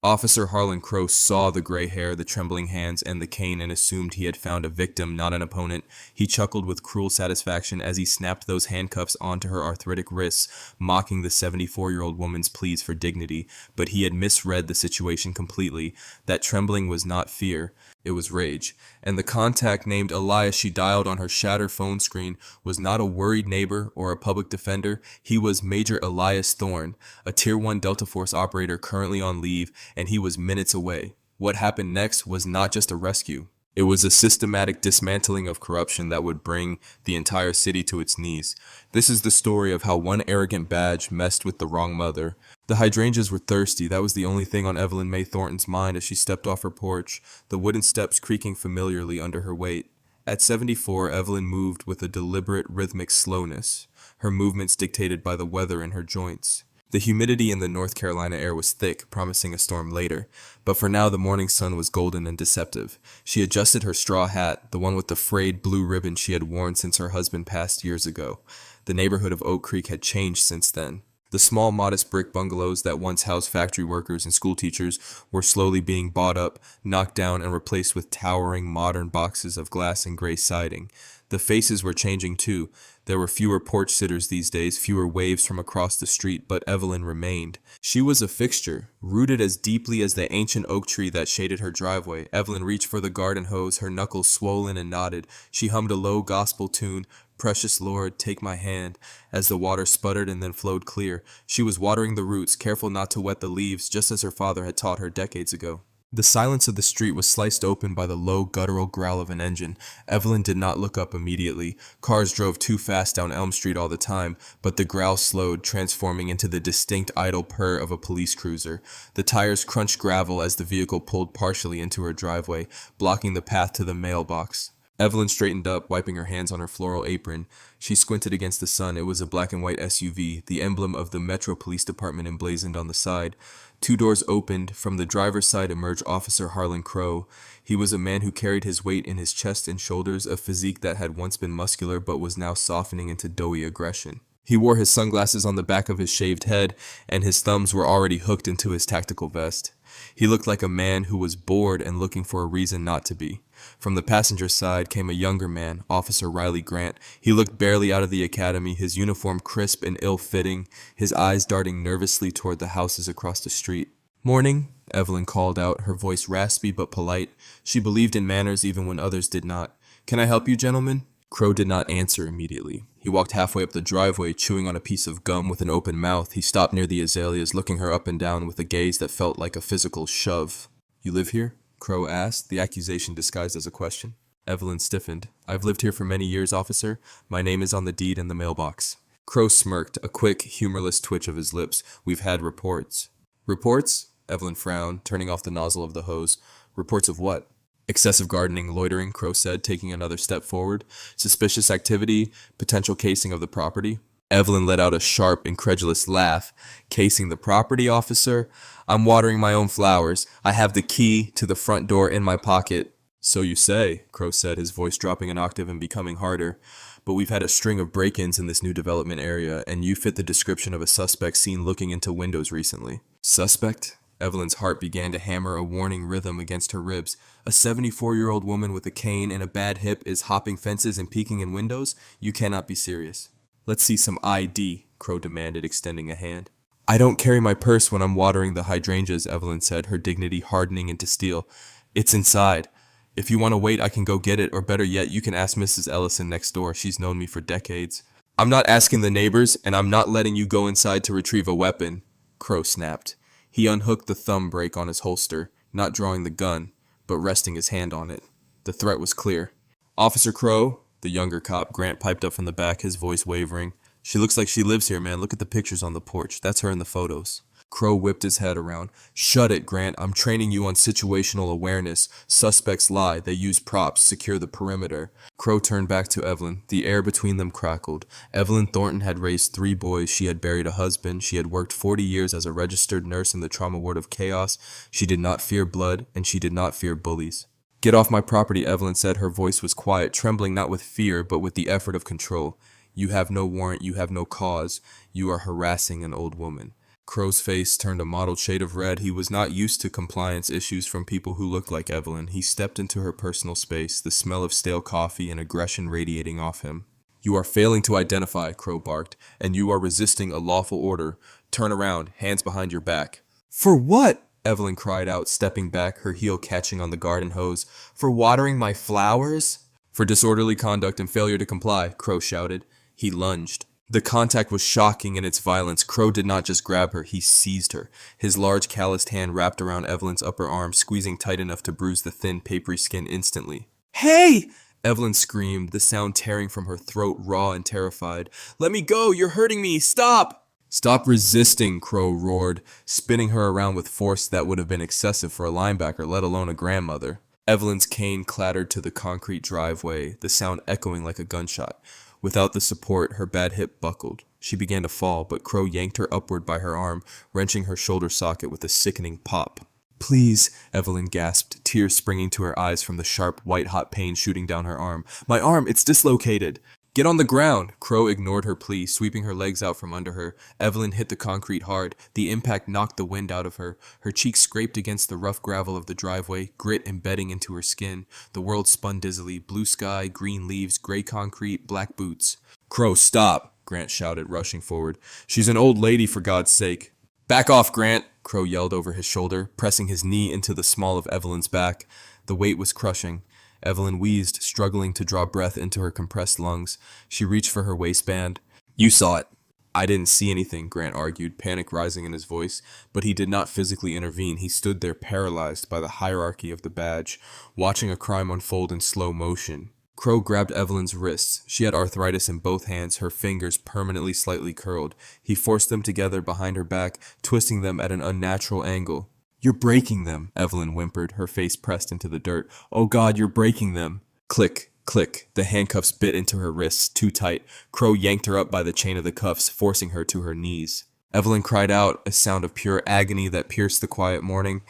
Officer Harlan Crow saw the gray hair, the trembling hands, and the cane and assumed he had found a victim, not an opponent. He chuckled with cruel satisfaction as he snapped those handcuffs onto her arthritic wrists, mocking the 74-year-old woman's pleas for dignity. But he had misread the situation completely. That trembling was not fear. It was rage. And the contact named Elias she dialed on her shattered phone screen was not a worried neighbor or a public defender. He was Major Elias Thorne, a Tier 1 Delta Force operator currently on leave, and he was minutes away. What happened next was not just a rescue. It was a systematic dismantling of corruption that would bring the entire city to its knees. This is the story of how one arrogant badge messed with the wrong mother. The hydrangeas were thirsty. That was the only thing on Evelyn May Thornton's mind as she stepped off her porch, the wooden steps creaking familiarly under her weight. At 74, Evelyn moved with a deliberate, rhythmic slowness, her movements dictated by the weather in her joints. The humidity in the North Carolina air was thick, promising a storm later, but for now the morning sun was golden and deceptive. She adjusted her straw hat, the one with the frayed blue ribbon she had worn since her husband passed years ago. The neighborhood of Oak Creek had changed since then. The small, modest brick bungalows that once housed factory workers and school teachers were slowly being bought up, knocked down, and replaced with towering, modern boxes of glass and gray siding. The faces were changing too. There were fewer porch sitters these days, fewer waves from across the street, but Evelyn remained. She was a fixture, rooted as deeply as the ancient oak tree that shaded her driveway. Evelyn reached for the garden hose, her knuckles swollen and knotted. She hummed a low gospel tune, "Precious Lord, take my hand," as the water sputtered and then flowed clear. She was watering the roots, careful not to wet the leaves, just as her father had taught her decades ago. The silence of the street was sliced open by the low, guttural growl of an engine. Evelyn did not look up immediately. Cars drove too fast down Elm Street all the time, but the growl slowed, transforming into the distinct idle purr of a police cruiser. The tires crunched gravel as the vehicle pulled partially into her driveway, blocking the path to the mailbox. Evelyn straightened up, wiping her hands on her floral apron. She squinted against the sun. It was a black and white SUV, the emblem of the Metro Police Department emblazoned on the side. Two doors opened. From the driver's side emerged Officer Harlan Crow. He was a man who carried his weight in his chest and shoulders, a physique that had once been muscular but was now softening into doughy aggression. He wore his sunglasses on the back of his shaved head, and his thumbs were already hooked into his tactical vest. He looked like a man who was bored and looking for a reason not to be. From the passenger side came a younger man, Officer Riley Grant. He looked barely out of the academy, his uniform crisp and ill-fitting, his eyes darting nervously toward the houses across the street. "Morning," Evelyn called out, her voice raspy but polite. She believed in manners even when others did not. "Can I help you, gentlemen?" Crow did not answer immediately. He walked halfway up the driveway, chewing on a piece of gum with an open mouth. He stopped near the azaleas, looking her up and down with a gaze that felt like a physical shove. "You live here?" Crow asked, the accusation disguised as a question. Evelyn stiffened. "I've lived here for many years, officer. My name is on the deed in the mailbox." Crow smirked, a quick, humorless twitch of his lips. "We've had reports." "Reports?" Evelyn frowned, turning off the nozzle of the hose. "Reports of what?" "Excessive gardening, loitering," Crow said, taking another step forward. "Suspicious activity, potential casing of the property." Evelyn let out a sharp, incredulous laugh. "Casing the property, officer? I'm watering my own flowers. I have the key to the front door in my pocket." "So you say," Crow said, his voice dropping an octave and becoming harder. "But we've had a string of break-ins in this new development area, and you fit the description of a suspect seen looking into windows recently." "Suspect?" Evelyn's heart began to hammer a warning rhythm against her ribs. "A 74-year-old woman with a cane and a bad hip is hopping fences and peeking in windows? You cannot be serious." "Let's see some ID," Crow demanded, extending a hand. "I don't carry my purse when I'm watering the hydrangeas," Evelyn said, her dignity hardening into steel. "It's inside. If you want to wait, I can go get it, or better yet, you can ask Mrs. Ellison next door. She's known me for decades." "I'm not asking the neighbors, and I'm not letting you go inside to retrieve a weapon," Crow snapped. He unhooked the thumb brake on his holster, not drawing the gun, but resting his hand on it. The threat was clear. "Officer Crow," the younger cop, Grant, piped up from the back, his voice wavering. "She looks like she lives here, man. Look at the pictures on the porch. That's her in the photos." Crow whipped his head around. "Shut it, Grant. I'm training you on situational awareness. Suspects lie. They use props. Secure the perimeter." Crow turned back to Evelyn. The air between them crackled. Evelyn Thornton had raised 3 boys. She had buried a husband. She had worked 40 years as a registered nurse in the trauma ward of Chaos. She did not fear blood, and she did not fear bullies. "Get off my property," Evelyn said. Her voice was quiet, trembling not with fear, but with the effort of control. "You have no warrant. You have no cause. You are harassing an old woman." Crow's face turned a mottled shade of red. He was not used to compliance issues from people who looked like Evelyn. He stepped into her personal space, the smell of stale coffee and aggression radiating off him. "You are failing to identify," Crow barked, "and you are resisting a lawful order. Turn around, hands behind your back." "For what?" Evelyn cried out, stepping back, her heel catching on the garden hose. "For watering my flowers?" "For disorderly conduct and failure to comply," Crow shouted. He lunged. The contact was shocking in its violence. Crow did not just grab her, he seized her. His large calloused hand wrapped around Evelyn's upper arm, squeezing tight enough to bruise the thin, papery skin instantly. "Hey!" Evelyn screamed, the sound tearing from her throat, raw and terrified. "Let me go! You're hurting me! Stop!" "Stop resisting!" Crow roared, spinning her around with force that would have been excessive for a linebacker, let alone a grandmother. Evelyn's cane clattered to the concrete driveway, the sound echoing like a gunshot. Without the support, her bad hip buckled. She began to fall, but Crow yanked her upward by her arm, wrenching her shoulder socket with a sickening pop. "Please," Evelyn gasped, tears springing to her eyes from the sharp, white-hot pain shooting down her arm. "My arm, it's dislocated." "Get on the ground!" Crow ignored her plea, sweeping her legs out from under her. Evelyn hit the concrete hard. The impact knocked the wind out of her. Her cheeks scraped against the rough gravel of the driveway, grit embedding into her skin. The world spun dizzily. Blue sky, green leaves, gray concrete, black boots. "Crow, stop!" Grant shouted, rushing forward. "She's an old lady, for God's sake." "Back off, Grant!" Crow yelled over his shoulder, pressing his knee into the small of Evelyn's back. The weight was crushing. Evelyn wheezed, struggling to draw breath into her compressed lungs. She reached for her waistband. "You saw it." "I didn't see anything," Grant argued, panic rising in his voice, but he did not physically intervene. He stood there paralyzed by the hierarchy of the badge, watching a crime unfold in slow motion. Crow grabbed Evelyn's wrists. She had arthritis in both hands, her fingers permanently slightly curled. He forced them together behind her back, twisting them at an unnatural angle. "You're breaking them," Evelyn whimpered, her face pressed into the dirt. "Oh God, you're breaking them." Click, click. The handcuffs bit into her wrists, too tight. Crow yanked her up by the chain of the cuffs, forcing her to her knees. Evelyn cried out, a sound of pure agony that pierced the quiet morning.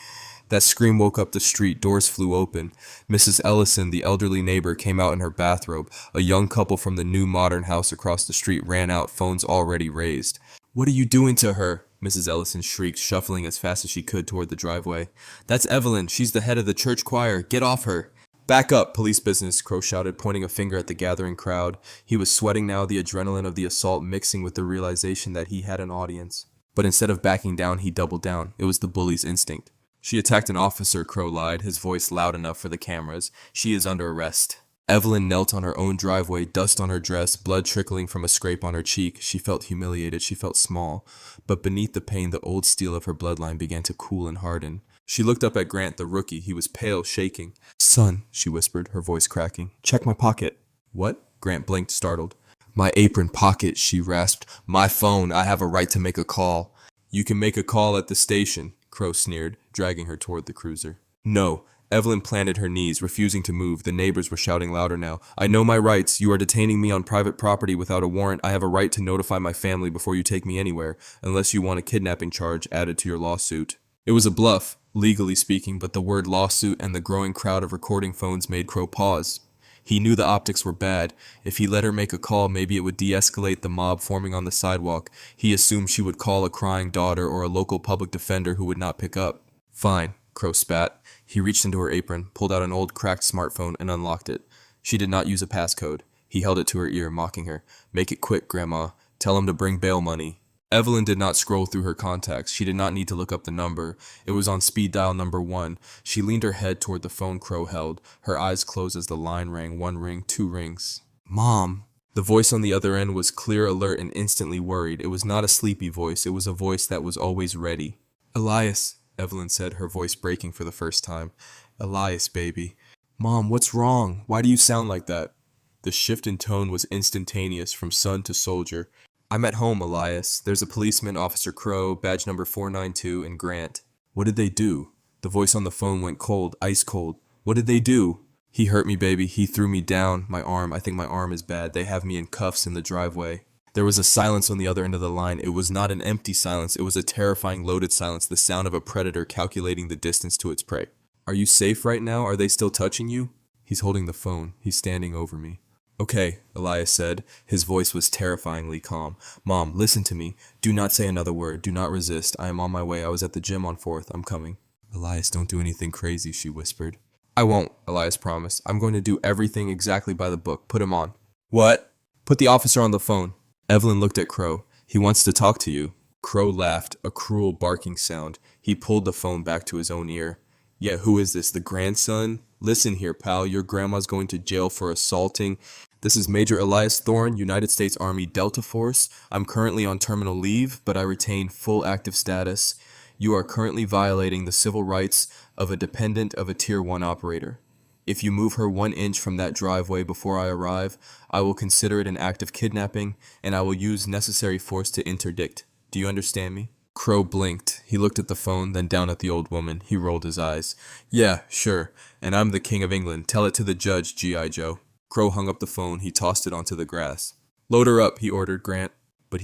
That scream woke up the street. Doors flew open. Mrs. Ellison, the elderly neighbor, came out in her bathrobe. A young couple from the new modern house across the street ran out, phones already raised. "What are you doing to her?" Mrs. Ellison shrieked, shuffling as fast as she could toward the driveway. "That's Evelyn. She's the head of the church choir. Get off her." "Back up, police business," Crow shouted, pointing a finger at the gathering crowd. He was sweating now, the adrenaline of the assault mixing with the realization that he had an audience. But instead of backing down, he doubled down. It was the bully's instinct. "She attacked an officer," Crow lied, his voice loud enough for the cameras. "She is under arrest." Evelyn knelt on her own driveway, dust on her dress, blood trickling from a scrape on her cheek. She felt humiliated, she felt small. But beneath the pain, the old steel of her bloodline began to cool and harden. She looked up at Grant, the rookie. He was pale, shaking. "Son," she whispered, her voice cracking. "Check my pocket." "What?" Grant blinked, startled. "My apron pocket," she rasped. "My phone. I have a right to make a call." "You can make a call at the station," Crow sneered, dragging her toward the cruiser. "No." Evelyn planted her knees, refusing to move. The neighbors were shouting louder now. "I know my rights. You are detaining me on private property without a warrant. I have a right to notify my family before you take me anywhere, unless you want a kidnapping charge added to your lawsuit." It was a bluff, legally speaking, but the word lawsuit and the growing crowd of recording phones made Crow pause. He knew the optics were bad. If he let her make a call, maybe it would de-escalate the mob forming on the sidewalk. He assumed she would call a crying daughter or a local public defender who would not pick up. "Fine," Crow spat. He reached into her apron, pulled out an old cracked smartphone, and unlocked it. She did not use a passcode. He held it to her ear, mocking her. "Make it quick, Grandma. Tell him to bring bail money." Evelyn did not scroll through her contacts. She did not need to look up the number. It was on speed dial number 1. She leaned her head toward the phone Crow held. Her eyes closed as the line rang. 1 ring, 2 rings. "Mom." The voice on the other end was clear, alert, and instantly worried. It was not a sleepy voice. It was a voice that was always ready. "Elias," Evelyn said, her voice breaking for the first time. "Elias, baby." "Mom, what's wrong? Why do you sound like that?" The shift in tone was instantaneous, from son to soldier. "I'm at home, Elias. There's a policeman, Officer Crow, badge number 492, in Grant." "What did they do?" The voice on the phone went cold, ice cold. "What did they do?" "He hurt me, baby. He threw me down. My arm. I think my arm is bad. They have me in cuffs in the driveway." There was a silence on the other end of the line. It was not an empty silence. It was a terrifying, loaded silence, the sound of a predator calculating the distance to its prey. "Are you safe right now? Are they still touching you?" He's holding the phone. He's standing over me. Okay, Elias said. His voice was terrifyingly calm. Mom, listen to me. Do not say another word. Do not resist. I am on my way. I was at the gym on 4th. I'm coming. Elias, don't do anything crazy, she whispered. I won't, Elias promised. I'm going to do everything exactly by the book. Put him on. What? Put the officer on the phone. Evelyn looked at Crow. He wants to talk to you. Crow laughed, a cruel barking sound. He pulled the phone back to his own ear. Yeah, who is this? The grandson? Listen here, pal. Your grandma's going to jail for assaulting. This is Major Elias Thorne, United States Army Delta Force. I'm currently on terminal leave, but I retain full active status. You are currently violating the civil rights of a dependent of a Tier 1 operator. If you move her 1 inch from that driveway before I arrive, I will consider it an act of kidnapping, and I will use necessary force to interdict. Do you understand me? Crow blinked. He looked at the phone, then down at the old woman. He rolled his eyes. Yeah, sure. And I'm the King of England. Tell it to the judge, G.I. Joe. Crow hung up the phone. He tossed it onto the grass. Load her up, he ordered Grant. But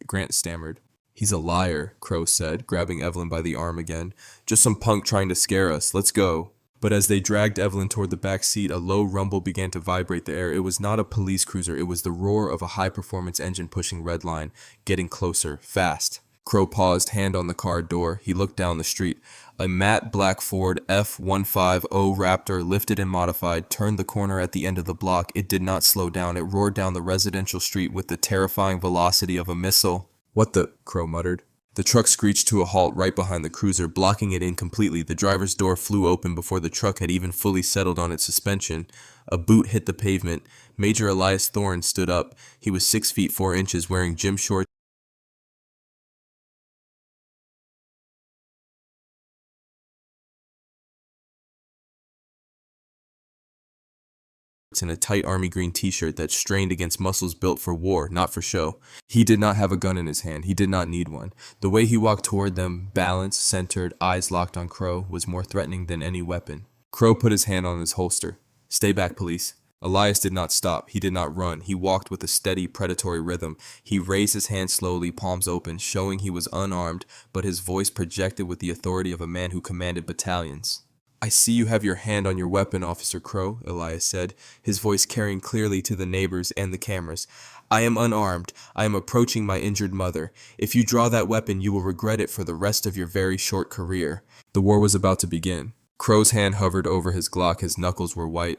Grant stammered. He's a liar, Crow said, grabbing Evelyn by the arm again. Just some punk trying to scare us. Let's go. But as they dragged Evelyn toward the back seat, a low rumble began to vibrate the air. It was not a police cruiser. It was the roar of a high-performance engine pushing red line, getting closer, fast. Crow paused, hand on the car door. He looked down the street. A matte black Ford F-150 Raptor, lifted and modified, turned the corner at the end of the block. It did not slow down. It roared down the residential street with the terrifying velocity of a missile. What the? Crow muttered. The truck screeched to a halt right behind the cruiser, blocking it in completely. The driver's door flew open before the truck had even fully settled on its suspension. A boot hit the pavement. Major Elias Thorne stood up. He was 6 feet 4 inches, wearing gym shorts and a tight army green t-shirt that strained against muscles built for war, not for show. He did not have a gun in his hand. He did not need one. The way he walked toward them, balanced, centered, eyes locked on Crow, was more threatening than any weapon. Crow put his hand on his holster. Stay back, police. Elias did not stop. He did not run. He walked with a steady, predatory rhythm. He raised his hand slowly, palms open, showing he was unarmed, but his voice projected with the authority of a man who commanded battalions. I see you have your hand on your weapon, Officer Crow, Elias said, his voice carrying clearly to the neighbors and the cameras. I am unarmed. I am approaching my injured mother. If you draw that weapon, you will regret it for the rest of your very short career. The war was about to begin. Crow's hand hovered over his Glock. His knuckles were white.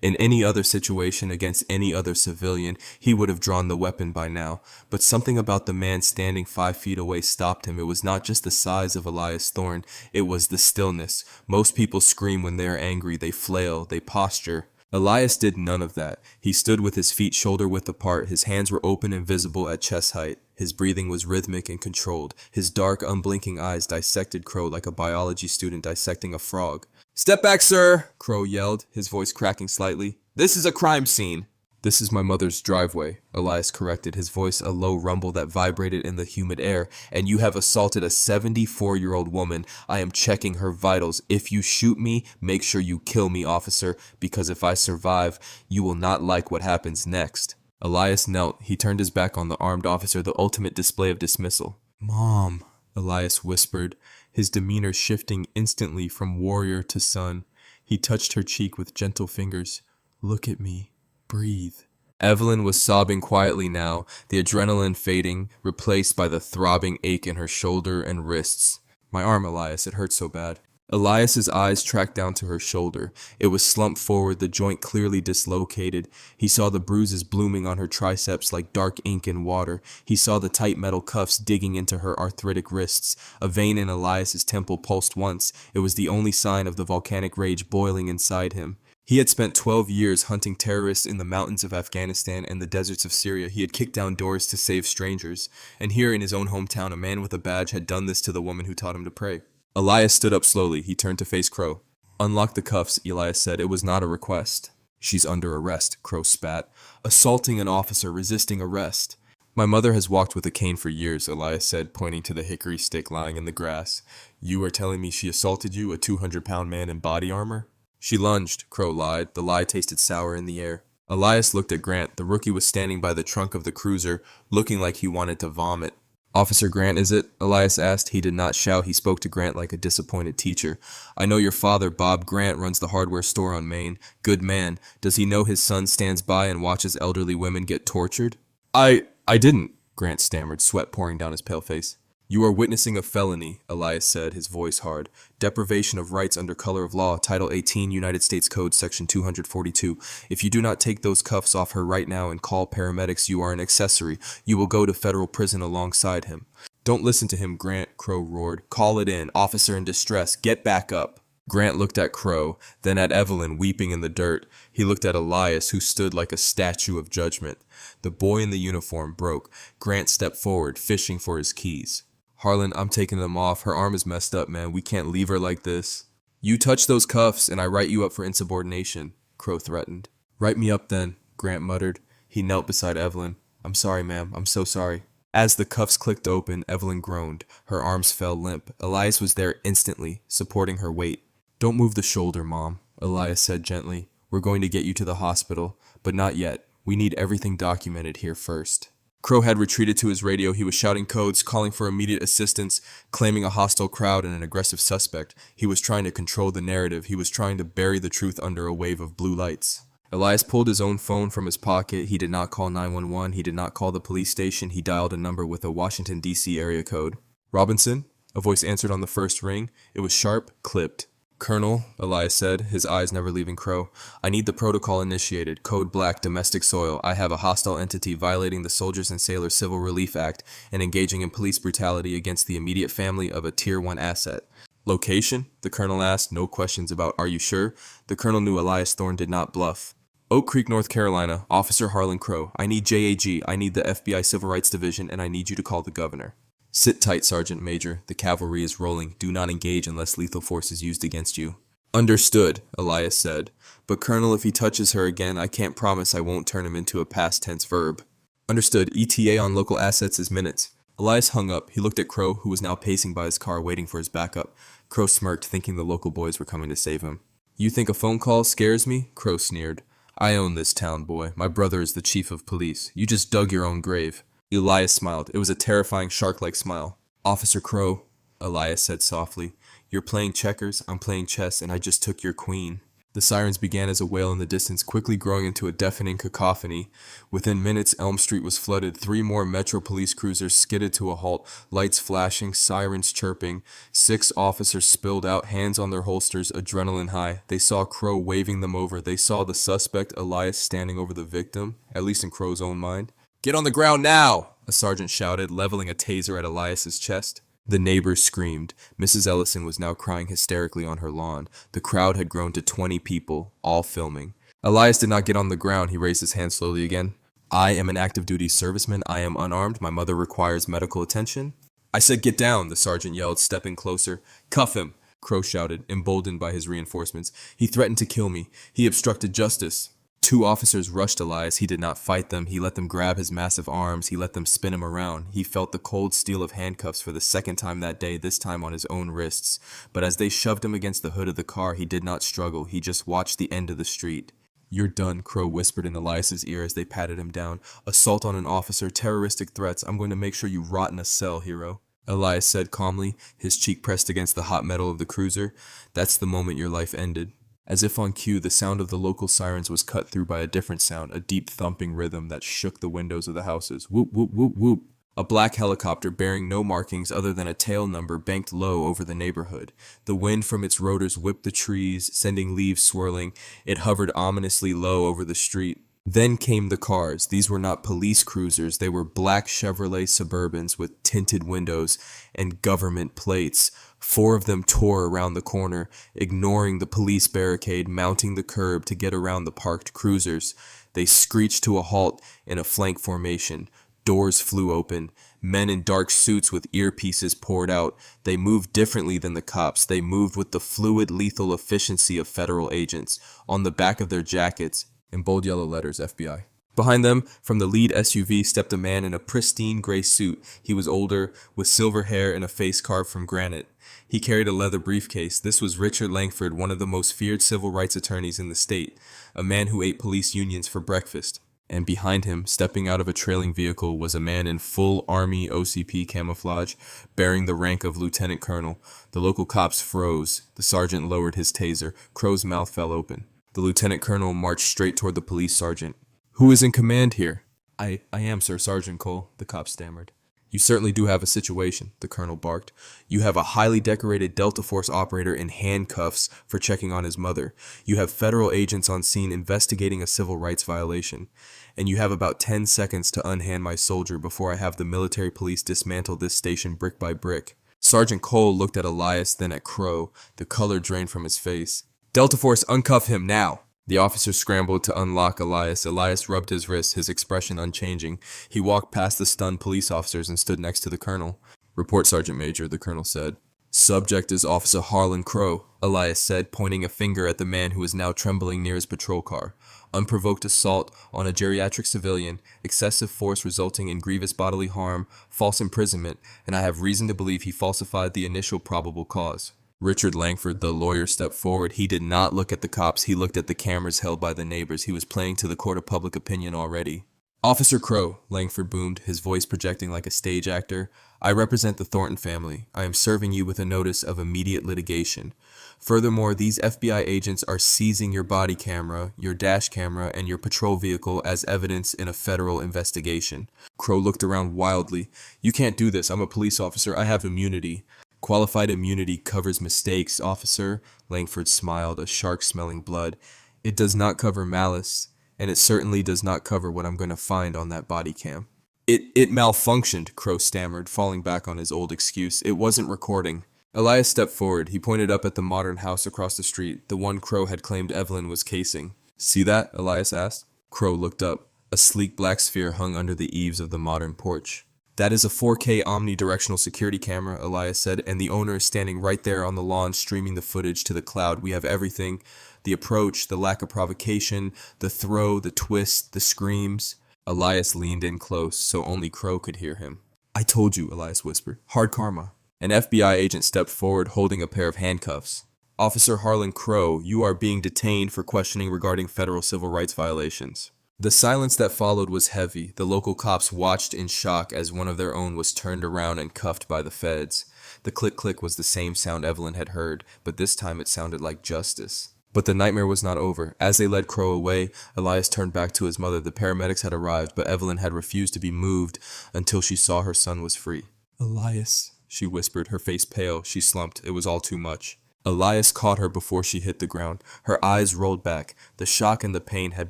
In any other situation against any other civilian, he would have drawn the weapon by now. But something about the man standing 5 feet away stopped him. It was not just the size of Elias Thorne. It was the stillness. Most people scream when they are angry. They flail. They posture. Elias did none of that. He stood with his feet shoulder-width apart. His hands were open and visible at chest height. His breathing was rhythmic and controlled. His dark, unblinking eyes dissected Crow like a biology student dissecting a frog. Step back, sir, Crow yelled, his voice cracking slightly. This is a crime scene. This is my mother's driveway, Elias corrected, his voice a low rumble that vibrated in the humid air. And you have assaulted a 74-year-old woman. I am checking her vitals. If you shoot me, make sure you kill me, officer, because if I survive, you will not like what happens next. Elias knelt. He turned his back on the armed officer, the ultimate display of dismissal. Mom, Elias whispered, his demeanor shifting instantly from warrior to son. He touched her cheek with gentle fingers. Look at me. Breathe. Evelyn was sobbing quietly now, the adrenaline fading, replaced by the throbbing ache in her shoulder and wrists. My arm, Elias, it hurts so bad. Elias's eyes tracked down to her shoulder. It was slumped forward, the joint clearly dislocated. He saw the bruises blooming on her triceps like dark ink in water. He saw the tight metal cuffs digging into her arthritic wrists. A vein in Elias's temple pulsed once. It was the only sign of the volcanic rage boiling inside him. He had spent 12 years hunting terrorists in the mountains of Afghanistan and the deserts of Syria. He had kicked down doors to save strangers. And here in his own hometown, a man with a badge had done this to the woman who taught him to pray. Elias stood up slowly. He turned to face Crow. Unlock the cuffs, Elias said. It was not a request. She's under arrest, Crow spat. Assaulting an officer, resisting arrest. My mother has walked with a cane for years, Elias said, pointing to the hickory stick lying in the grass. You are telling me she assaulted you, a 200-pound man in body armor? She lunged, Crow lied. The lie tasted sour in the air. Elias looked at Grant. The rookie was standing by the trunk of the cruiser, looking like he wanted to vomit. Officer Grant, is it? Elias asked. He did not shout. He spoke to Grant like a disappointed teacher. I know your father, Bob Grant, runs the hardware store on Main. Good man. Does he know his son stands by and watches elderly women get tortured? I didn't, Grant stammered, sweat pouring down his pale face. You are witnessing a felony, Elias said, his voice hard. Deprivation of rights under color of law, Title 18, United States Code, Section 242. If you do not take those cuffs off her right now and call paramedics, you are an accessory. You will go to federal prison alongside him. Don't listen to him, Grant, Crow roared. Call it in. Officer in distress. Get back up. Grant looked at Crow, then at Evelyn weeping in the dirt. He looked at Elias, who stood like a statue of judgment. The boy in the uniform broke. Grant stepped forward, fishing for his keys. Harlan, I'm taking them off. Her arm is messed up, man. We can't leave her like this. You touch those cuffs, and I write you up for insubordination, Crow threatened. Write me up then, Grant muttered. He knelt beside Evelyn. I'm sorry, ma'am. I'm so sorry. As the cuffs clicked open, Evelyn groaned. Her arms fell limp. Elias was there instantly, supporting her weight. Don't move the shoulder, Mom, Elias said gently. We're going to get you to the hospital, but not yet. We need everything documented here first. Crow had retreated to his radio. He was shouting codes, calling for immediate assistance, claiming a hostile crowd and an aggressive suspect. He was trying to control the narrative. He was trying to bury the truth under a wave of blue lights. Elias pulled his own phone from his pocket. He did not call 911. He did not call the police station. He dialed a number with a Washington, D.C. area code. Robinson? A voice answered on the first ring. It was sharp, clipped. Colonel, Elias said, his eyes never leaving Crow. I need the protocol initiated. Code Black, domestic soil. I have a hostile entity violating the Soldiers and Sailors Civil Relief Act and engaging in police brutality against the immediate family of a Tier 1 asset. Location? The colonel asked, no questions about are you sure? The colonel knew Elias Thorne did not bluff. Oak Creek, North Carolina, Officer Harlan Crow. I need JAG, I need the FBI Civil Rights Division, and I need you to call the governor. Sit tight, Sergeant Major. The cavalry is rolling. Do not engage unless lethal force is used against you. Understood, Elias said. But Colonel, if he touches her again, I can't promise I won't turn him into a past tense verb. Understood. ETA on local assets is minutes. Elias hung up. He looked at Crow, who was now pacing by his car waiting for his backup. Crow smirked, thinking the local boys were coming to save him. You think a phone call scares me? Crow sneered. I own this town, boy. My brother is the chief of police. You just dug your own grave. Elias smiled. It was a terrifying shark-like smile. Officer Crow, Elias said softly, you're playing checkers, I'm playing chess, and I just took your queen. The sirens began as a wail in the distance, quickly growing into a deafening cacophony. Within minutes, Elm Street was flooded. 3 more Metro police cruisers skidded to a halt, lights flashing, sirens chirping. 6 officers spilled out, hands on their holsters, adrenaline high. They saw Crow waving them over. They saw the suspect, Elias, standing over the victim, at least in Crow's own mind. Get on the ground now, a sergeant shouted, leveling a taser at Elias's chest. The neighbors screamed. Mrs. Ellison was now crying hysterically on her lawn. The crowd had grown to 20 people, all filming. Elias did not get on the ground. He raised his hand slowly again. I am an active duty serviceman. I am unarmed. My mother requires medical attention. I said get down, the sergeant yelled, stepping closer. Cuff him, Crow shouted, emboldened by his reinforcements. He threatened to kill me. He obstructed justice. 2 officers rushed Elias. He did not fight them. He let them grab his massive arms. He let them spin him around. He felt the cold steel of handcuffs for the second time that day, this time on his own wrists. But as they shoved him against the hood of the car, he did not struggle. He just watched the end of the street. You're done, Crow whispered in Elias's ear as they patted him down. Assault on an officer, terroristic threats. I'm going to make sure you rot in a cell, hero. Elias said calmly, his cheek pressed against the hot metal of the cruiser. That's the moment your life ended. As if on cue, the sound of the local sirens was cut through by a different sound, a deep thumping rhythm that shook the windows of the houses. Whoop, whoop, whoop, whoop. A black helicopter bearing no markings other than a tail number banked low over the neighborhood. The wind from its rotors whipped the trees, sending leaves swirling. It hovered ominously low over the street. Then came the cars. These were not police cruisers. They were black Chevrolet Suburbans with tinted windows and government plates. 4 of them tore around the corner, ignoring the police barricade, mounting the curb to get around the parked cruisers. They screeched to a halt in a flank formation. Doors flew open. Men in dark suits with earpieces poured out. They moved differently than the cops. They moved with the fluid, lethal efficiency of federal agents. On the back of their jackets, in bold yellow letters, FBI. Behind them, from the lead SUV, stepped a man in a pristine gray suit. He was older, with silver hair and a face carved from granite. He carried a leather briefcase. This was Richard Langford, one of the most feared civil rights attorneys in the state, a man who ate police unions for breakfast. And behind him, stepping out of a trailing vehicle, was a man in full Army OCP camouflage, bearing the rank of lieutenant colonel. The local cops froze. The sergeant lowered his taser. Crow's mouth fell open. The lieutenant colonel marched straight toward the police sergeant. "Who is in command here?" I am, sir, Sergeant Cole," the cop stammered. "You certainly do have a situation," the colonel barked. "You have a highly decorated Delta Force operator in handcuffs for checking on his mother. You have federal agents on scene investigating a civil rights violation. And you have about 10 seconds to unhand my soldier before I have the military police dismantle this station brick by brick." Sergeant Cole looked at Elias, then at Crow. The color drained from his face. "Delta Force, uncuff him now!" The officer scrambled to unlock Elias. Elias rubbed his wrist, his expression unchanging. He walked past the stunned police officers and stood next to the colonel. "Report, Sergeant Major," the colonel said. "Subject is Officer Harlan Crow," Elias said, pointing a finger at the man who was now trembling near his patrol car. "Unprovoked assault on a geriatric civilian, excessive force resulting in grievous bodily harm, false imprisonment, and I have reason to believe he falsified the initial probable cause." Richard Langford, the lawyer, stepped forward. He did not look at the cops. He looked at the cameras held by the neighbors. He was playing to the court of public opinion already. "Officer Crow," Langford boomed, his voice projecting like a stage actor, "I represent the Thornton family. I am serving you with a notice of immediate litigation. Furthermore, these FBI agents are seizing your body camera, your dash camera, and your patrol vehicle as evidence in a federal investigation." Crow looked around wildly. "You can't do this. I'm a police officer. I have immunity." "Qualified immunity covers mistakes, officer," Langford smiled, a shark smelling blood. "It does not cover malice, and it certainly does not cover what I'm going to find on that body cam." It malfunctioned," Crow stammered, falling back on his old excuse. "It wasn't recording." Elias stepped forward. He pointed up at the modern house across the street, the one Crow had claimed Evelyn was casing. "See that?" Elias asked. Crow looked up. A sleek black sphere hung under the eaves of the modern porch. "That is a 4K omnidirectional security camera," Elias said, "and the owner is standing right there on the lawn streaming the footage to the cloud. We have everything. The approach, the lack of provocation, the throw, the twist, the screams." Elias leaned in close, so only Crow could hear him. "I told you," Elias whispered. "Hard karma." An FBI agent stepped forward holding a pair of handcuffs. "Officer Harlan Crow, you are being detained for questioning regarding federal civil rights violations." The silence that followed was heavy. The local cops watched in shock as one of their own was turned around and cuffed by the feds. The click-click was the same sound Evelyn had heard, but this time it sounded like justice. But the nightmare was not over. As they led Crow away, Elias turned back to his mother. The paramedics had arrived, but Evelyn had refused to be moved until she saw her son was free. "Elias," she whispered, her face pale. She slumped. It was all too much. Elias caught her before she hit the ground. Her eyes rolled back. The shock and the pain had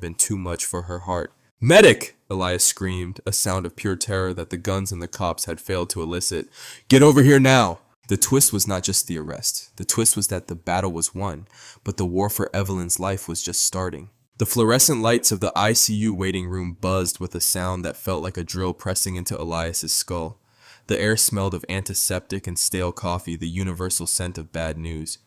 been too much for her heart. "Medic!" Elias screamed, a sound of pure terror that the guns and the cops had failed to elicit. "Get over here now!" The twist was not just the arrest. The twist was that the battle was won, but the war for Evelyn's life was just starting. The fluorescent lights of the ICU waiting room buzzed with a sound that felt like a drill pressing into Elias's skull. The air smelled of antiseptic and stale coffee, the universal scent of bad news.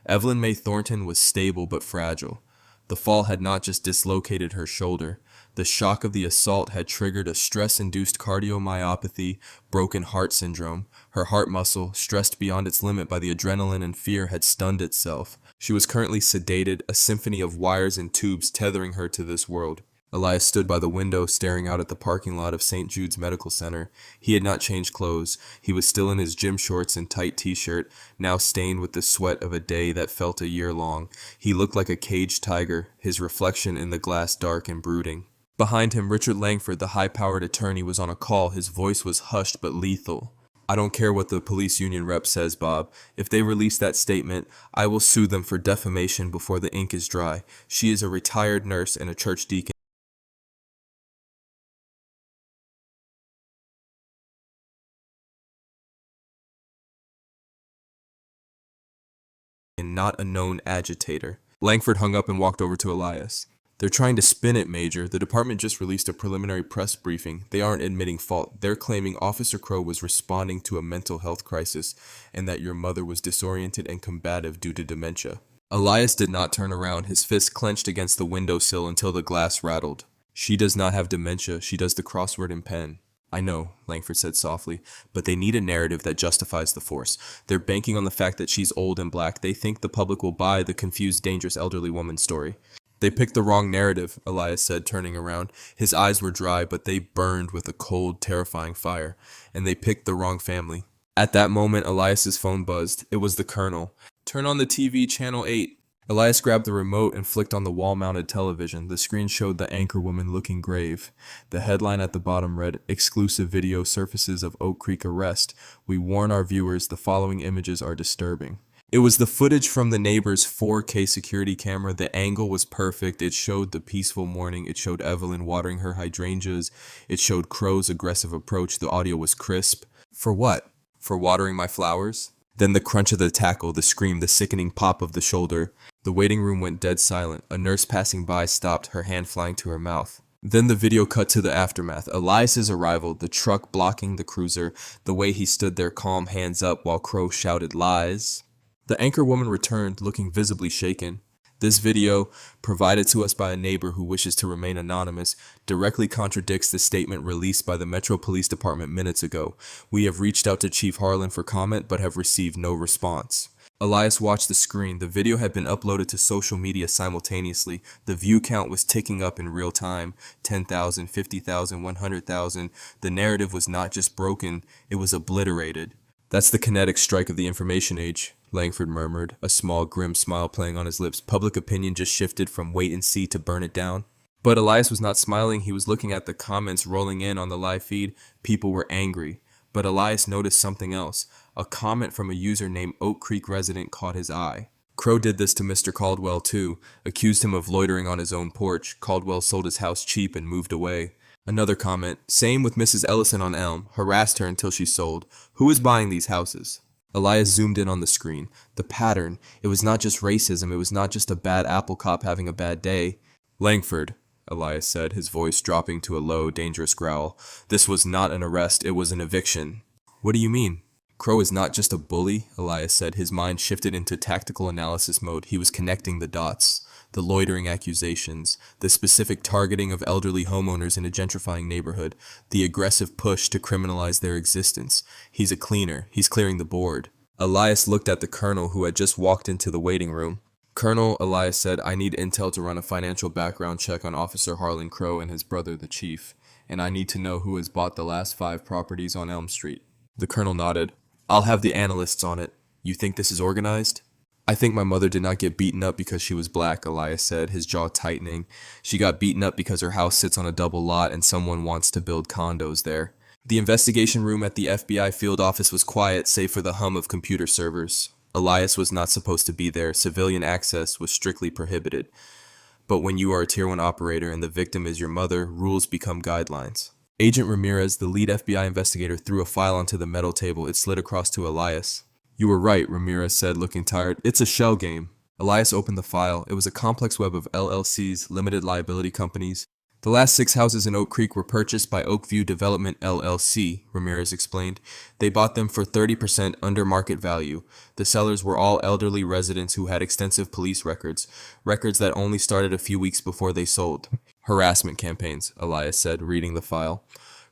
Evelyn May Thornton was stable but fragile. The fall had not just dislocated her shoulder. The shock of the assault had triggered a stress-induced cardiomyopathy, broken heart syndrome. Her heart muscle, stressed beyond its limit by the adrenaline and fear, had stunned itself. She was currently sedated, a symphony of wires and tubes tethering her to this world. Elias stood by the window, staring out at the parking lot of St. Jude's Medical Center. He had not changed clothes. He was still in his gym shorts and tight t-shirt, now stained with the sweat of a day that felt a year long. He looked like a caged tiger, his reflection in the glass dark and brooding. Behind him, Richard Langford, the high-powered attorney, was on a call. His voice was hushed but lethal. "I don't care what the police union rep says, Bob. If they release that statement, I will sue them for defamation before the ink is dry. She is a retired nurse and a church deacon. And not a known agitator." Langford hung up and walked over to Elias. "They're trying to spin it, Major. The department just released a preliminary press briefing. They aren't admitting fault. They're claiming Officer Crow was responding to a mental health crisis and that your mother was disoriented and combative due to dementia." Elias did not turn around, his fist clenched against the windowsill until the glass rattled. "She does not have dementia. She does the crossword in pen." "I know," Langford said softly, "but they need a narrative that justifies the force. They're banking on the fact that she's old and black. They think the public will buy the confused, dangerous elderly woman story." They picked the wrong narrative, Elias said, turning around. His eyes were dry, but they burned with a cold, terrifying fire. And they picked the wrong family. At that moment, Elias's phone buzzed. It was the colonel. "Turn on the TV, channel 8. Elias grabbed the remote and flicked on the wall-mounted television. The screen showed the anchorwoman looking grave. The headline at the bottom read, "Exclusive video surfaces of Oak Creek arrest. We warn our viewers the following images are disturbing." It was the footage from the neighbor's 4K security camera. The angle was perfect. It showed the peaceful morning. It showed Evelyn watering her hydrangeas. It showed Crow's aggressive approach. The audio was crisp. For what? For watering my flowers? Then the crunch of the tackle, the scream, the sickening pop of the shoulder. The waiting room went dead silent. A nurse passing by stopped, her hand flying to her mouth. Then the video cut to the aftermath. Elias's arrival, the truck blocking the cruiser, the way he stood there calm, hands up, while Crow shouted lies. The anchorwoman returned, looking visibly shaken. This video, provided to us by a neighbor who wishes to remain anonymous, directly contradicts the statement released by the Metro Police Department minutes ago. We have reached out to Chief Harlan for comment, but have received no response. Elias watched the screen. The video had been uploaded to social media simultaneously. The view count was ticking up in real time. 10,000, 50,000, 100,000. The narrative was not just broken, it was obliterated. "That's the kinetic strike of the information age," Langford murmured, a small grim smile playing on his lips. Public opinion just shifted from wait and see to burn it down. But Elias was not smiling. He was looking at the comments rolling in on the live feed. People were angry. But Elias noticed something else. A comment from a user named Oak Creek resident caught his eye. "Crow did this to Mr. Caldwell too. Accused him of loitering on his own porch. Caldwell sold his house cheap and moved away." Another comment, "Same with Mrs. Ellison on Elm. Harassed her until she sold. Who is buying these houses?" Elias zoomed in on the screen. The pattern. It was not just racism. It was not just a bad apple cop having a bad day. "Langford," Elias said, his voice dropping to a low, dangerous growl. "This was not an arrest. It was an eviction." "What do you mean?" "Crow is not just a bully," Elias said. His mind shifted into tactical analysis mode. He was connecting the dots. The loitering accusations, the specific targeting of elderly homeowners in a gentrifying neighborhood, the aggressive push to criminalize their existence. He's a cleaner. He's clearing the board. Elias looked at the colonel who had just walked into the waiting room. "Colonel," Elias said, "I need intel to run a financial background check on Officer Harlan Crow and his brother, the chief. And I need to know who has bought the last 5 properties on Elm Street." The colonel nodded. "I'll have the analysts on it. You think this is organized?" "I think my mother did not get beaten up because she was black," Elias said, his jaw tightening. "She got beaten up because her house sits on a double lot and someone wants to build condos there." The investigation room at the FBI field office was quiet, save for the hum of computer servers. Elias was not supposed to be there. Civilian access was strictly prohibited. But when you are a Tier 1 operator and the victim is your mother, rules become guidelines. Agent Ramirez, the lead FBI investigator, threw a file onto the metal table. It slid across to Elias. "You were right," Ramirez said, looking tired. "It's a shell game." Elias opened the file. It was a complex web of LLCs, limited liability companies. "The last 6 houses in Oak Creek were purchased by Oakview Development LLC, Ramirez explained. "They bought them for 30% under market value. The sellers were all elderly residents who had extensive police records that only started a few weeks before they sold." "Harassment campaigns," Elias said, reading the file.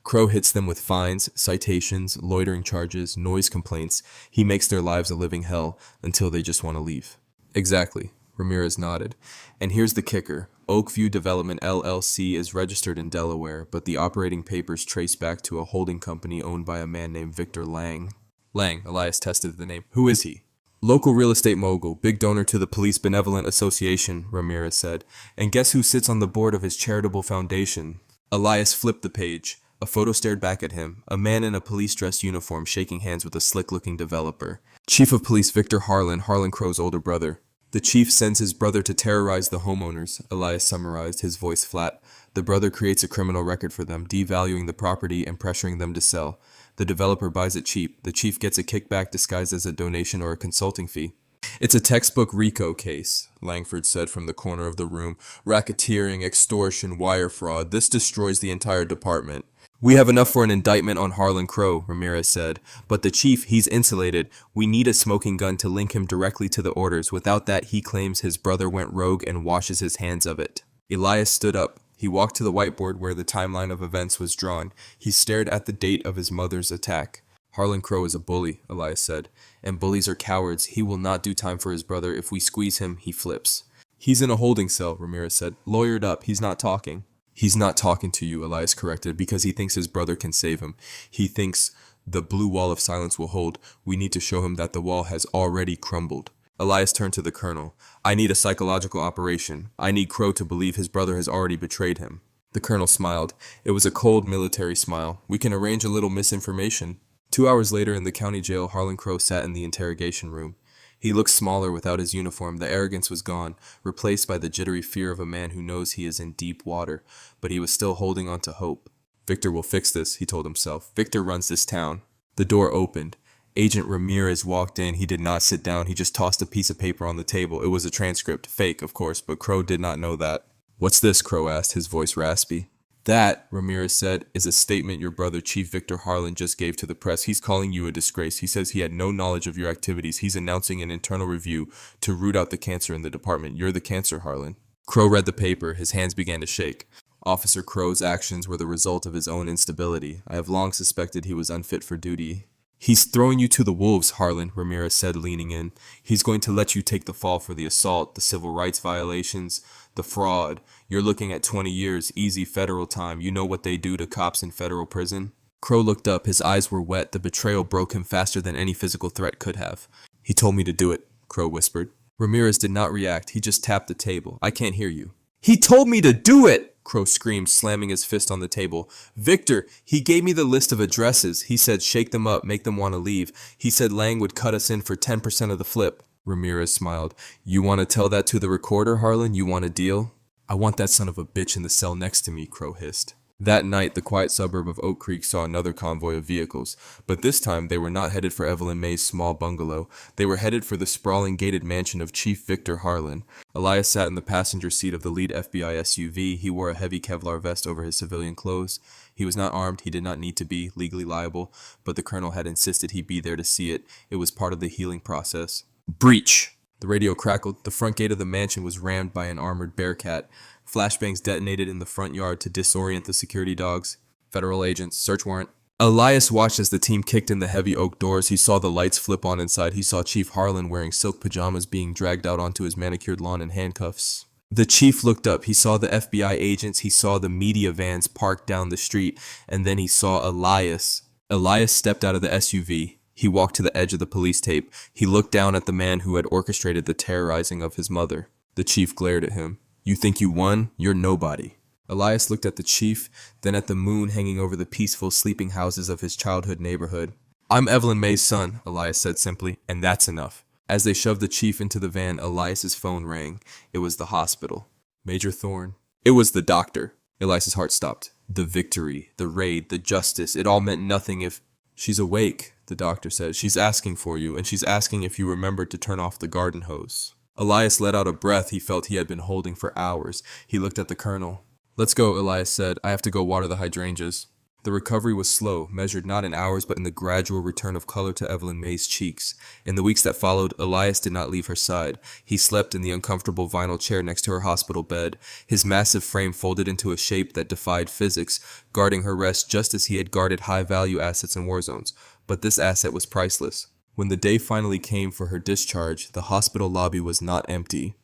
"Crow hits them with fines, citations, loitering charges, noise complaints. He makes their lives a living hell until they just want to leave." "Exactly," Ramirez nodded. "And here's the kicker. Oakview Development LLC is registered in Delaware, but the operating papers trace back to a holding company owned by a man named Victor Lang." "Lang," Elias tested the name. "Who is he?" "Local real estate mogul, big donor to the Police Benevolent Association," Ramirez said. "And guess who sits on the board of his charitable foundation?" Elias flipped the page. A photo stared back at him, a man in a police dress uniform shaking hands with a slick-looking developer. "Chief of Police Victor Harlan, Harlan Crow's older brother." "The chief sends his brother to terrorize the homeowners," Elias summarized, his voice flat. "The brother creates a criminal record for them, devaluing the property and pressuring them to sell. The developer buys it cheap. The chief gets a kickback disguised as a donation or a consulting fee." "It's a textbook RICO case," Langford said from the corner of the room. "Racketeering, extortion, wire fraud. This destroys the entire department." "We have enough for an indictment on Harlan Crow," Ramirez said. "But the chief, he's insulated. We need a smoking gun to link him directly to the orders. Without that, he claims his brother went rogue and washes his hands of it." Elias stood up. He walked to the whiteboard where the timeline of events was drawn. He stared at the date of his mother's attack. "Harlan Crow is a bully," Elias said. "And bullies are cowards. He will not do time for his brother. If we squeeze him, he flips. He's in a holding cell, Ramirez said. Lawyered up, he's not talking. He's not talking to you, Elias corrected, because he thinks his brother can save him. He thinks the blue wall of silence will hold. We need to show him that the wall has already crumbled. Elias turned to the colonel. I need a psychological operation. I need Crow to believe his brother has already betrayed him. The colonel smiled. It was a cold military smile. We can arrange a little misinformation. 2 hours later in the county jail, Harlan Crow sat in the interrogation room. He looked smaller without his uniform. The arrogance was gone, replaced by the jittery fear of a man who knows he is in deep water, but he was still holding on to hope. Victor will fix this, he told himself. Victor runs this town. The door opened. Agent Ramirez walked in. He did not sit down. He just tossed a piece of paper on the table. It was a transcript. Fake, of course, but Crow did not know that. What's this? Crow asked, his voice raspy. That, Ramirez said, is a statement your brother, Chief Victor Harlan, just gave to the press. He's calling you a disgrace. He says he had no knowledge of your activities. He's announcing an internal review to root out the cancer in the department. You're the cancer, Harlan. Crow read the paper. His hands began to shake. Officer Crow's actions were the result of his own instability. I have long suspected he was unfit for duty. He's throwing you to the wolves, Harlan, Ramirez said, leaning in. He's going to let you take the fall for the assault, the civil rights violations, the fraud. You're looking at 20 years, easy federal time. You know what they do to cops in federal prison? Crow looked up. His eyes were wet. The betrayal broke him faster than any physical threat could have. He told me to do it, Crow whispered. Ramirez did not react. He just tapped the table. I can't hear you. He told me to do it! Crow screamed, slamming his fist on the table. Victor, he gave me the list of addresses. He said shake them up, make them want to leave. He said Lang would cut us in for 10% of the flip. Ramirez smiled. You want to tell that to the recorder, Harlan? You want a deal? I want that son of a bitch in the cell next to me, Crow hissed. That night, the quiet suburb of Oak Creek saw another convoy of vehicles, but this time they were not headed for Evelyn May's small bungalow. They were headed for the sprawling gated mansion of Chief Victor Harlan. Elias sat in the passenger seat of the lead FBI SUV. He wore a heavy Kevlar vest over his civilian clothes. He was not armed. He did not need to be legally liable, but the colonel had insisted he be there to see it. It was part of the healing process. Breach! The radio crackled. The front gate of the mansion was rammed by an armored bearcat. Flashbangs detonated in the front yard to disorient the security dogs. Federal agents. Search warrant. Elias watched as the team kicked in the heavy oak doors. He saw the lights flip on inside. He saw Chief Harlan wearing silk pajamas being dragged out onto his manicured lawn in handcuffs. The chief looked up. He saw the FBI agents. He saw the media vans parked down the street. And then he saw Elias. Elias stepped out of the SUV. He walked to the edge of the police tape. He looked down at the man who had orchestrated the terrorizing of his mother. The chief glared at him. You think you won? You're nobody. Elias looked at the chief, then at the moon hanging over the peaceful sleeping houses of his childhood neighborhood. I'm Evelyn May's son, Elias said simply, and that's enough. As they shoved the chief into the van, Elias's phone rang. It was the hospital. Major Thorne. It was the doctor. Elias's heart stopped. The victory, the raid, the justice, it all meant nothing if... She's awake, the doctor said. She's asking for you, and she's asking if you remembered to turn off the garden hose. Elias let out a breath he felt he had been holding for hours. He looked at the colonel. Let's go, Elias said. I have to go water the hydrangeas. The recovery was slow, measured not in hours but in the gradual return of color to Evelyn May's cheeks. In the weeks that followed, Elias did not leave her side. He slept in the uncomfortable vinyl chair next to her hospital bed, his massive frame folded into a shape that defied physics, guarding her rest just as he had guarded high-value assets in war zones. But this asset was priceless. When the day finally came for her discharge, the hospital lobby was not empty.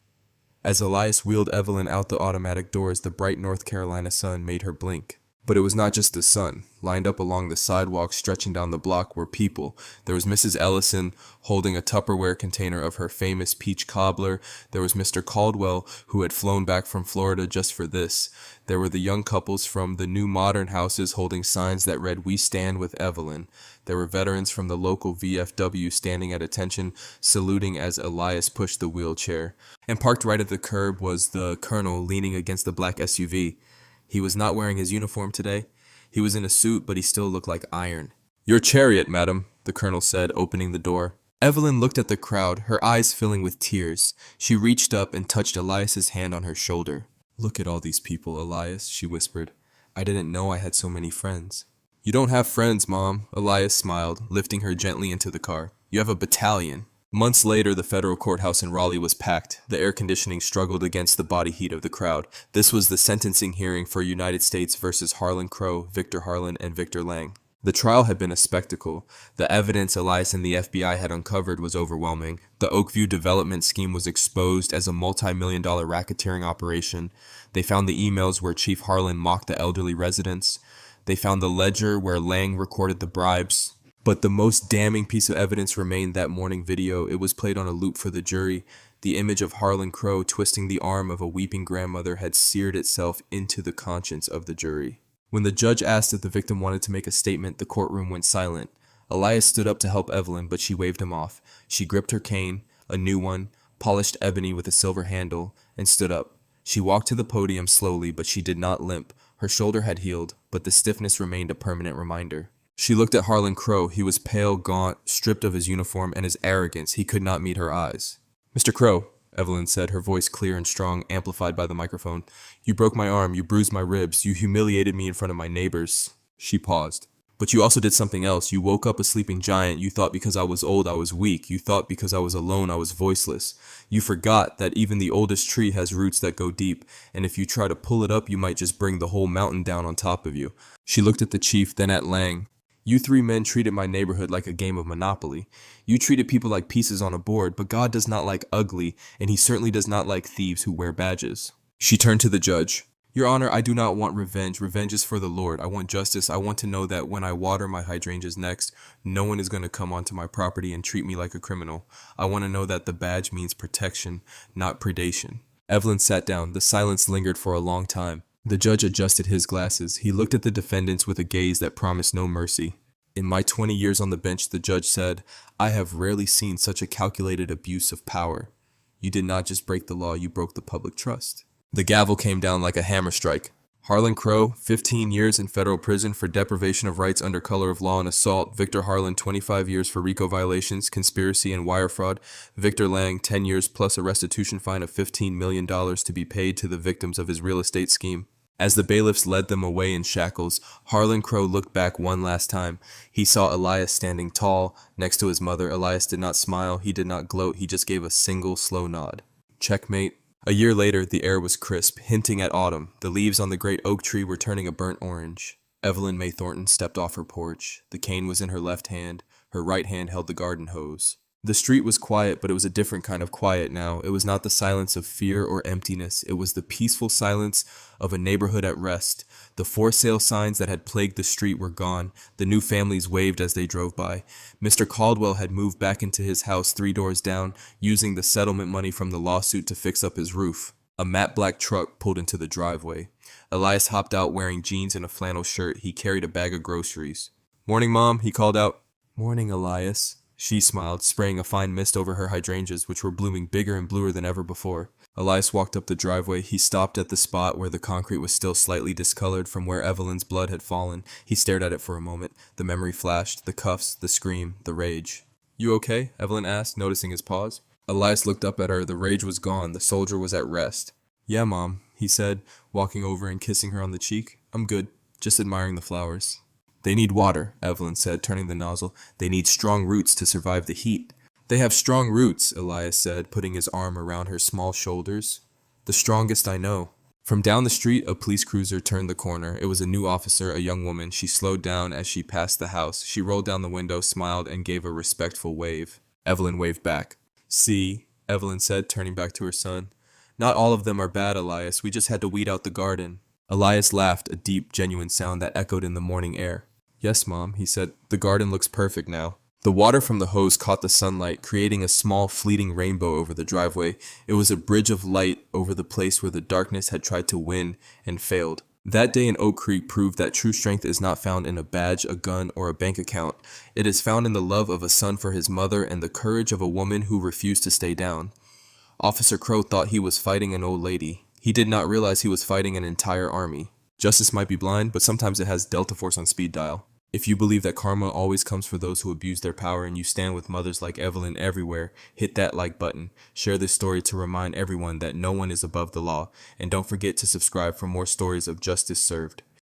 As Elias wheeled Evelyn out the automatic doors, the bright North Carolina sun made her blink. But it was not just the sun. Lined up along the sidewalk stretching down the block were people. There was Mrs. Ellison holding a Tupperware container of her famous peach cobbler. There was Mr. Caldwell, who had flown back from Florida just for this. There were the young couples from the new modern houses holding signs that read, "We stand with Evelyn." There were veterans from the local VFW standing at attention, saluting as Elias pushed the wheelchair. And parked right at the curb was the colonel leaning against the black SUV. He was not wearing his uniform today. He was in a suit, but he still looked like iron. "Your chariot, madam," the colonel said, opening the door. Evelyn looked at the crowd, her eyes filling with tears. She reached up and touched Elias's hand on her shoulder. "Look at all these people, Elias," she whispered. "I didn't know I had so many friends." "You don't have friends, Mom," Elias smiled, lifting her gently into the car. "You have a battalion." Months later, the federal courthouse in Raleigh was packed. The air conditioning struggled against the body heat of the crowd. This was the sentencing hearing for United States versus Harlan Crow, Victor Harlan, and Victor Lang. The trial had been a spectacle. The evidence Elias and the FBI had uncovered was overwhelming. The Oakview development scheme was exposed as a multi-million-dollar racketeering operation. They found the emails where Chief Harlan mocked the elderly residents. They found the ledger where Lang recorded the bribes. But the most damning piece of evidence remained that morning video. It was played on a loop for the jury. The image of Harlan Crow twisting the arm of a weeping grandmother had seared itself into the conscience of the jury. When the judge asked if the victim wanted to make a statement, the courtroom went silent. Elias stood up to help Evelyn, but she waved him off. She gripped her cane, a new one, polished ebony with a silver handle, and stood up. She walked to the podium slowly, but she did not limp. Her shoulder had healed, but the stiffness remained a permanent reminder. She looked at Harlan Crow. He was pale, gaunt, stripped of his uniform and his arrogance. He could not meet her eyes. "Mr. Crow," Evelyn said, her voice clear and strong, amplified by the microphone. "You broke my arm, you bruised my ribs, you humiliated me in front of my neighbors." She paused. "But you also did something else. You woke up a sleeping giant. You thought because I was old I was weak. You thought because I was alone I was voiceless. You forgot that even the oldest tree has roots that go deep, and if you try to pull it up you might just bring the whole mountain down on top of you." She looked at the chief, then at Lang. "You three men treated my neighborhood like a game of Monopoly. You treated people like pieces on a board, but God does not like ugly, and he certainly does not like thieves who wear badges." She turned to the judge. "Your Honor, I do not want revenge. Revenge is for the Lord. I want justice. I want to know that when I water my hydrangeas next, no one is going to come onto my property and treat me like a criminal. I want to know that the badge means protection, not predation." Evelyn sat down. The silence lingered for a long time. The judge adjusted his glasses. He looked at the defendants with a gaze that promised no mercy. "In my 20 years on the bench," the judge said, "I have rarely seen such a calculated abuse of power. You did not just break the law, you broke the public trust." The gavel came down like a hammer strike. Harlan Crow, 15 years in federal prison for deprivation of rights under color of law and assault. Victor Harlan, 25 years for RICO violations, conspiracy, and wire fraud. Victor Lang, 10 years plus a restitution fine of $15 million to be paid to the victims of his real estate scheme. As the bailiffs led them away in shackles, Harlan Crow looked back one last time. He saw Elias standing tall next to his mother. Elias did not smile, he did not gloat, he just gave a single slow nod. Checkmate. A year later, the air was crisp, hinting at autumn. The leaves on the great oak tree were turning a burnt orange. Evelyn May Thornton stepped off her porch. The cane was in her left hand. Her right hand held the garden hose. The street was quiet, but it was a different kind of quiet now. It was not the silence of fear or emptiness. It was the peaceful silence of a neighborhood at rest. The for sale signs that had plagued the street were gone. The new families waved as they drove by. Mr. Caldwell had moved back into his house 3 doors down, using the settlement money from the lawsuit to fix up his roof. A matte black truck pulled into the driveway. Elias hopped out wearing jeans and a flannel shirt. He carried a bag of groceries. "Morning, Mom," he called out. "Morning, Elias." She smiled, spraying a fine mist over her hydrangeas, which were blooming bigger and bluer than ever before. Elias walked up the driveway. He stopped at the spot where the concrete was still slightly discolored from where Evelyn's blood had fallen. He stared at it for a moment. The memory flashed, the cuffs, the scream, the rage. "You okay?" Evelyn asked, noticing his pause. Elias looked up at her. The rage was gone. The soldier was at rest. "Yeah, Mom," he said, walking over and kissing her on the cheek. "I'm good. Just admiring the flowers." "They need water," Evelyn said, turning the nozzle. "They need strong roots to survive the heat." "They have strong roots," Elias said, putting his arm around her small shoulders. "The strongest I know." From down the street, a police cruiser turned the corner. It was a new officer, a young woman. She slowed down as she passed the house. She rolled down the window, smiled, and gave a respectful wave. Evelyn waved back. "See," Evelyn said, turning back to her son. "Not all of them are bad, Elias. We just had to weed out the garden." Elias laughed, a deep, genuine sound that echoed in the morning air. "Yes, Mom," he said. "The garden looks perfect now." The water from the hose caught the sunlight, creating a small, fleeting rainbow over the driveway. It was a bridge of light over the place where the darkness had tried to win and failed. That day in Oak Creek proved that true strength is not found in a badge, a gun, or a bank account. It is found in the love of a son for his mother and the courage of a woman who refused to stay down. Officer Crow thought he was fighting an old lady. He did not realize he was fighting an entire army. Justice might be blind, but sometimes it has Delta Force on speed dial. If you believe that karma always comes for those who abuse their power and you stand with mothers like Evelyn everywhere, hit that like button. Share this story to remind everyone that no one is above the law. And don't forget to subscribe for more stories of justice served.